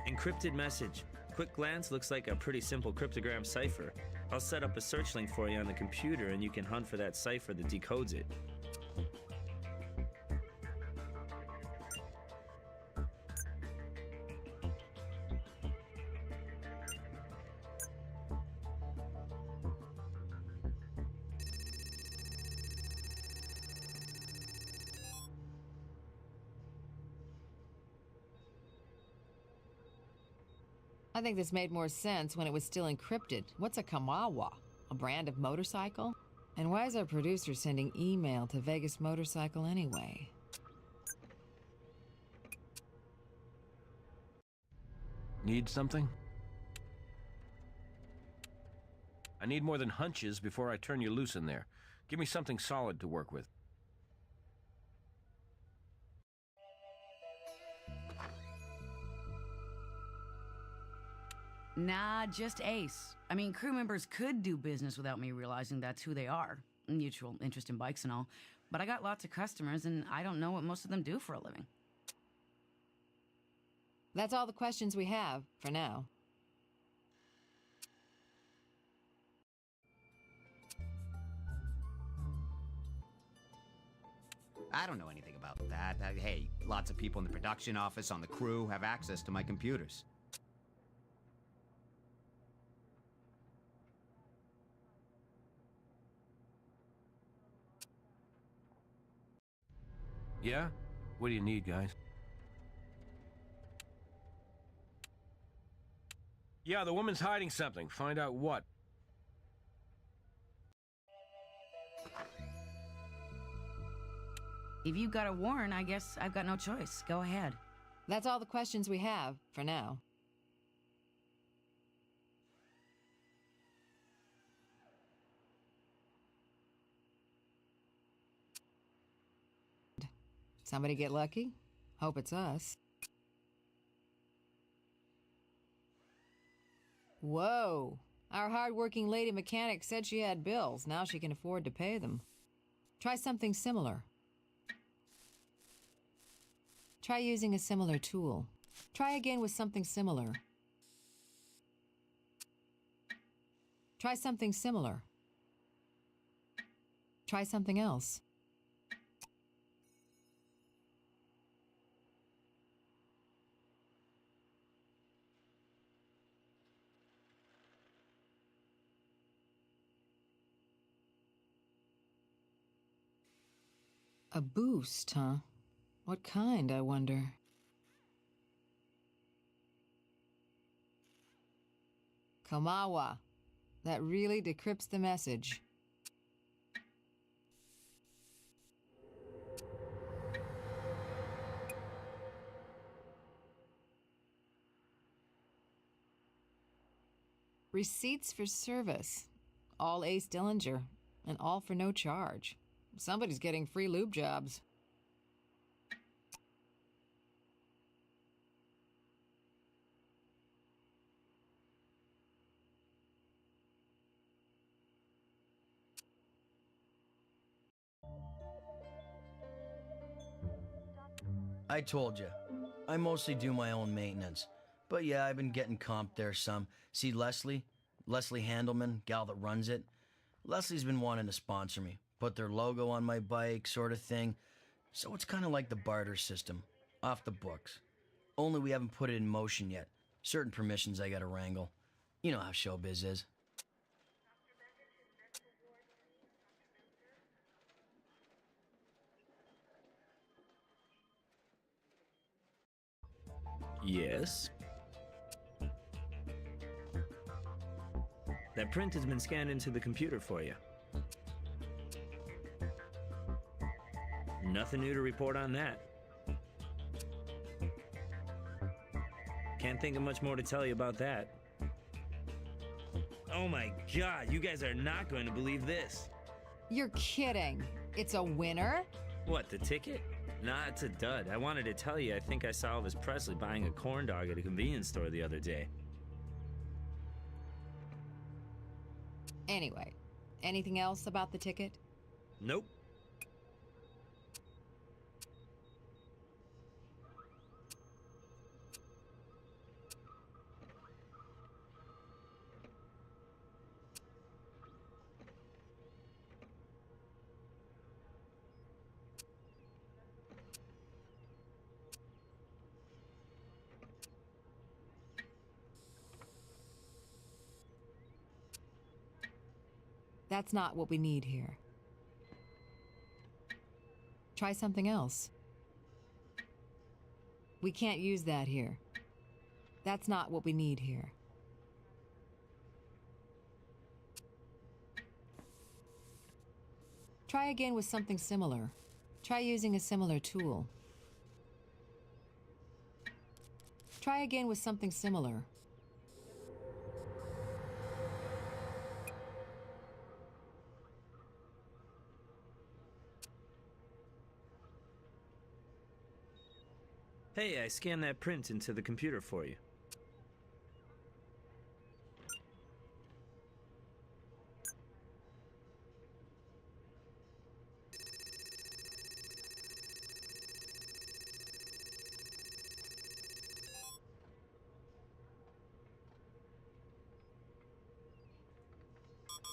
Encrypted message. Quick glance looks like a pretty simple cryptogram cipher. I'll set up a search link for you on the computer and you can hunt for that cipher that decodes it. I think this made more sense when it was still encrypted. What's a Kamawa? A brand of motorcycle? And why is our producer sending email to Vegas Motorcycle anyway? Need something? I need more than hunches before I turn you loose in there. Give me something solid to work with. Nah, just Ace. I mean, crew members could do business without me realizing that's who they are. Mutual interest in bikes and all. But I got lots of customers, and I don't know what most of them do for a living. That's all the questions we have, for now. I don't know anything about that. Hey, lots of people in the production office, on the crew, have access to my computers. Yeah? What do you need, guys? Yeah, the woman's hiding something. Find out what. If you got a warrant, I guess I've got no choice. Go ahead. That's all the questions we have, for now. Somebody get lucky? Hope it's us. Whoa! Our hard-working lady mechanic said she had bills. Now she can afford to pay them. Try something similar. Try using a similar tool. Try again with something similar. Try something similar. Try something else. A boost, huh? What kind, I wonder? Kamawa. That really decrypts the message. Receipts for service. All Ace Dillinger, and all for no charge. Somebody's getting free lube jobs. I told you, I mostly do my own maintenance. But yeah, I've been getting comped there some. See Leslie Handelman, gal that runs it? Leslie's been wanting to sponsor me, put their logo on my bike, sort of thing. So it's kind of like the barter system, off the books. Only we haven't put it in motion yet. Certain permissions I gotta wrangle. You know how showbiz is. Yes? That print has been scanned into the computer for you. Nothing new to report on that. Can't think of much more to tell you about that. Oh my god, you guys are not going to believe this. You're kidding. It's a winner? What, the ticket? Nah, it's a dud. I wanted to tell you, I think I saw Elvis Presley buying a corn dog at a convenience store the other day. Anyway, anything else about the ticket? Nope. That's not what we need here. Try something else. We can't use that here. That's not what we need here. Try again with something similar. Try using a similar tool. Try again with something similar. Hey, I scanned that print into the computer for you.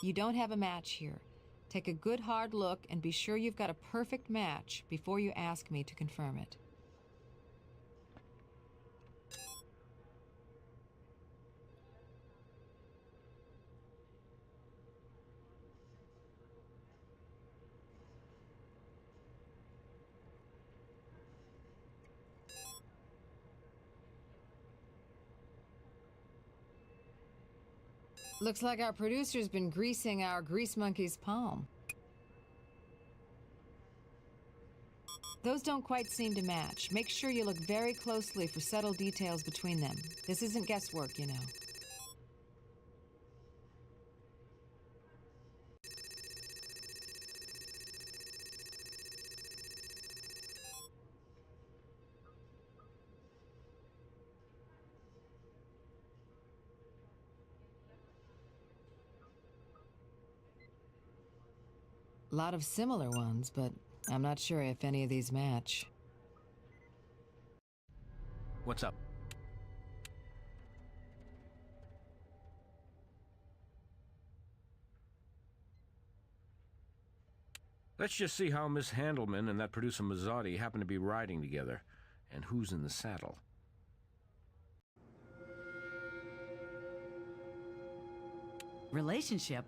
You don't have a match here. Take a good hard look and be sure you've got a perfect match before you ask me to confirm it. Looks like our producer's been greasing our grease monkey's palm. Those don't quite seem to match. Make sure you look very closely for subtle details between them. This isn't guesswork, you know. A lot of similar ones, but I'm not sure if any of these match. What's up? Let's just see how Miss Handelman and that producer Mazzotti happen to be riding together, and who's in the saddle. Relationship?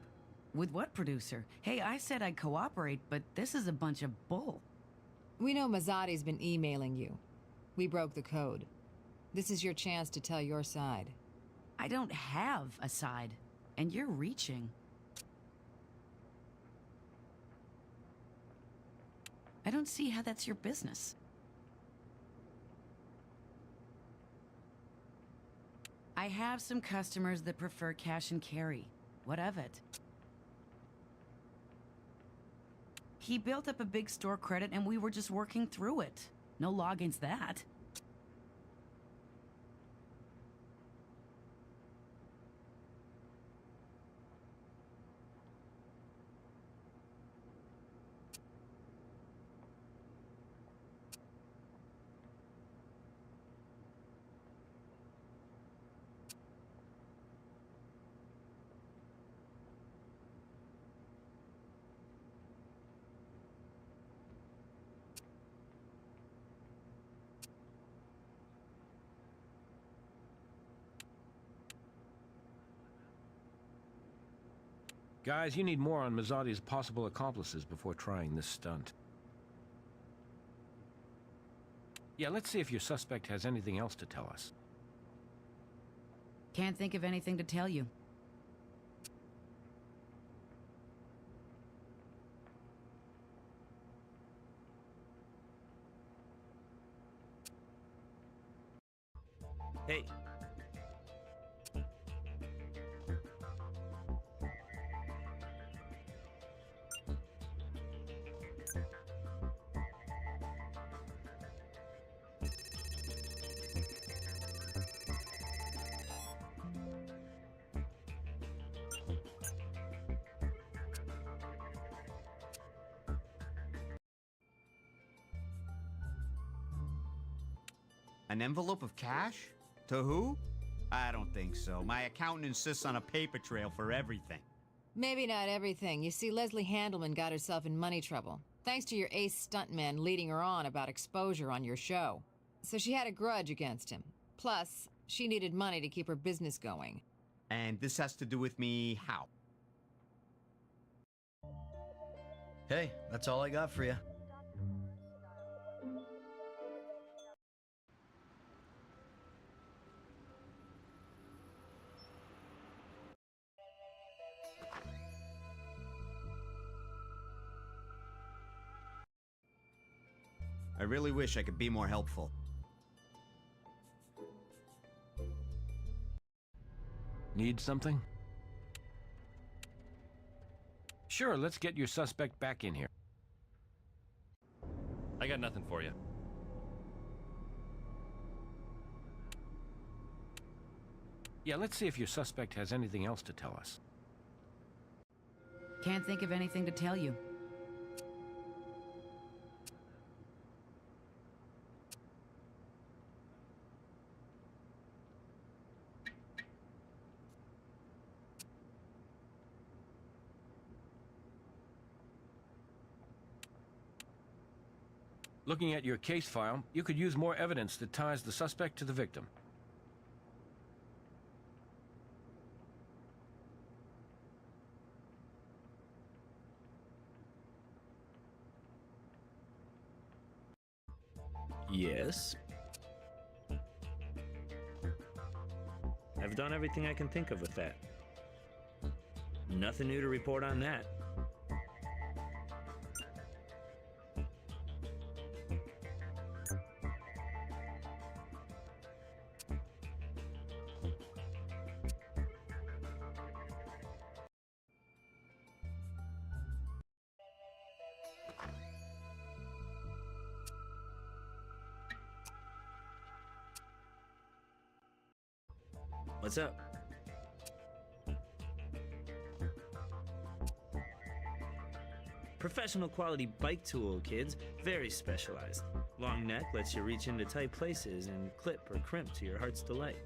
With what producer? Hey, I said I'd cooperate, but this is a bunch of bull. We know Mazzotti's been emailing you. We broke the code. This is your chance to tell your side. I don't have a side, and you're reaching. I don't see how that's your business. I have some customers that prefer cash and carry. What of it? He built up a big store credit and we were just working through it. No law against that. Guys, you need more on Mazzotti's possible accomplices before trying this stunt. Yeah, let's see if your suspect has anything else to tell us. Can't think of anything to tell you. Hey. An envelope of cash? To who? I don't think so. My accountant insists on a paper trail for everything. Maybe not everything. You see, Leslie Handelman got herself in money trouble, thanks to your ace stuntman leading her on about exposure on your show. So she had a grudge against him. Plus, she needed money to keep her business going. And this has to do with me how? Hey, that's all I got for you. I really wish I could be more helpful. Need something? Sure, let's get your suspect back in here. I got nothing for you. Yeah, let's see if your suspect has anything else to tell us. Can't think of anything to tell you. Looking at your case file, you could use more evidence that ties the suspect to the victim. Yes. I've done everything I can think of with that. Nothing new to report on that. What's up? Professional quality bike tool, kids. Very specialized. Long neck lets you reach into tight places and clip or crimp to your heart's delight.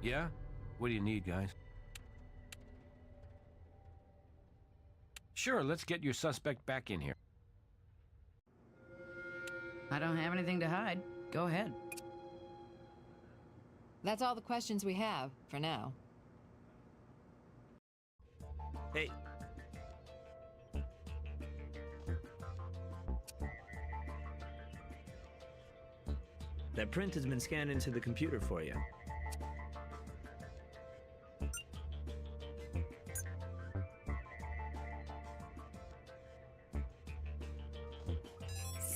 Yeah? What do you need, guys? Sure, let's get your suspect back in here. I don't have anything to hide. Go ahead. That's all the questions we have, for now. Hey. That print has been scanned into the computer for you.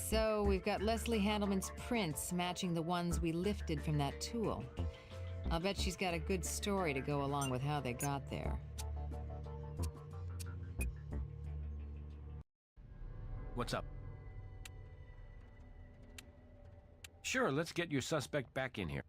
So we've got Leslie Handelman's prints matching the ones we lifted from that tool. I'll bet she's got a good story to go along with how they got there. What's up? Sure, let's get your suspect back in here.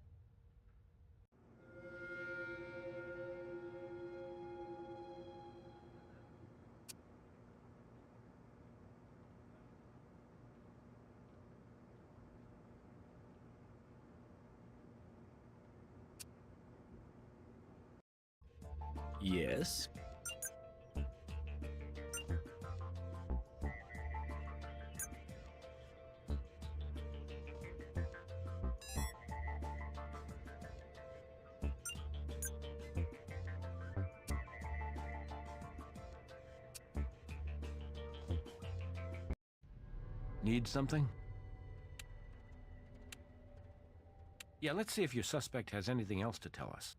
Yes. Need something? Yeah, let's see if your suspect has anything else to tell us.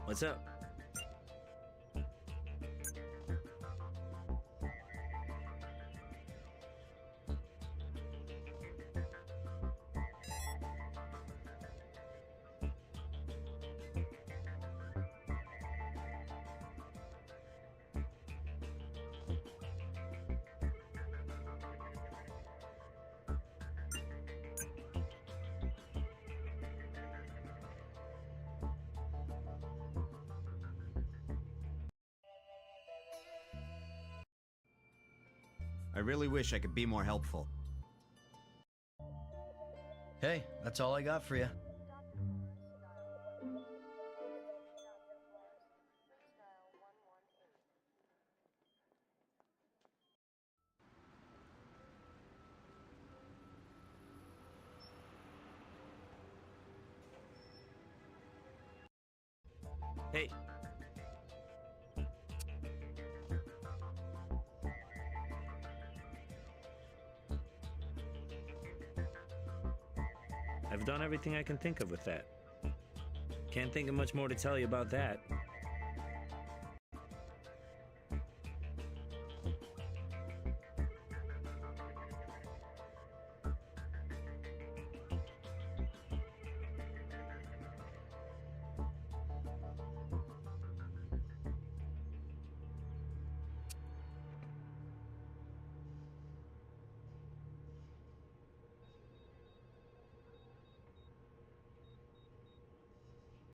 What's up? I really wish I could be more helpful. Hey, that's all I got for you. Hey. I've done everything I can think of with that. Can't think of much more to tell you about that.